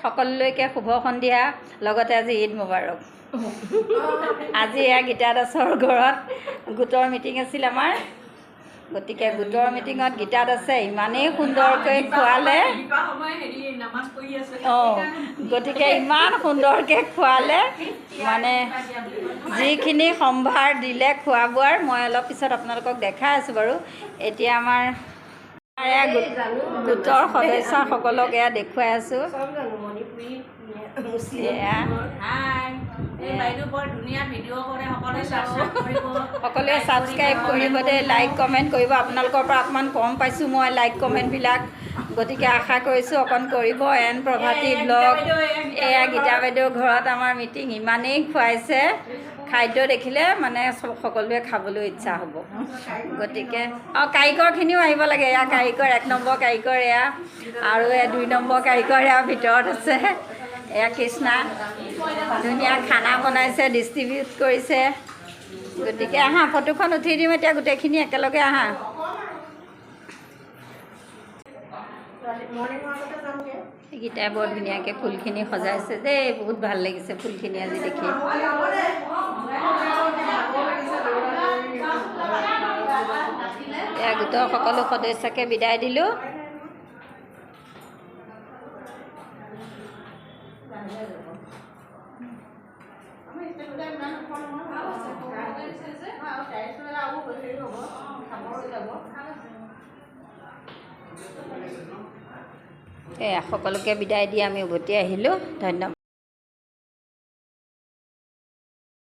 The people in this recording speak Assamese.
সকলোলৈকে শুভ সন্ধিয়া লগতে আজি ঈদ মুবাৰক। আজি গীতা দাসৰ ঘৰত গোটৰ মিটিং আছিল আমাৰ, গতিকে গোটৰ মিটিঙত গীতা দাসে ইমানেই সুন্দৰকৈ খোৱালে, গতিকে ইমান সুন্দৰকৈ খোৱালে, মানে যিখিনি সম্ভাৰ দিলে খোৱা বোৱাৰ মই অলপ পিছত আপোনালোকক দেখাই আছোঁ বাৰু। এতিয়া আমাৰ গোটৰ সদস্যসকলক দেখুৱাই আছোঁ। সকলোৱে ছাবস্ক্ৰাইব কৰিব দেই, লাইক কমেণ্ট কৰিব। আপোনালোকৰ পৰা অকণমান কম পাইছোঁ মই লাইক কমেণ্টবিলাক, গতিকে আশা কৰিছোঁ অকণ কৰিব। এন প্ৰভাতী ব্লগ, এয়া গীতা বাইদেউৰ ঘৰত আমাৰ মিটিং, ইমানেই খুৱাইছে, খাদ্য দেখিলে মানে সকলোৱে খাবলৈ ইচ্ছা হ'ব। গতিকে কাৰিকৰখিনিও আহিব লাগে। এয়া কাৰিকৰ, 1 নম্বৰ কাৰিকৰ এয়া, আৰু 2 নম্বৰ কাৰিকৰ এয়া ভিতৰত আছে। এয়া কৃষ্ণা, ধুনীয়া খানা বনাইছে, ডিষ্ট্ৰিবিউট কৰিছে। গতিকে আহা ফটোখন উঠি দিম এতিয়া, গোটেইখিনি একেলগে আহা। গীতাই বৰ ধুনীয়াকৈ ফুলখিনি সজাইছে দেই, বহুত ভাল লাগিছে ফুলখিনি আজি দেখি। এয়া গোটৰ সকলো সদস্যকে বিদায় দিলোঁ। সকলোকে বিদায় দি আমি উভতি আহিলোঁ। ধন্যবাদ।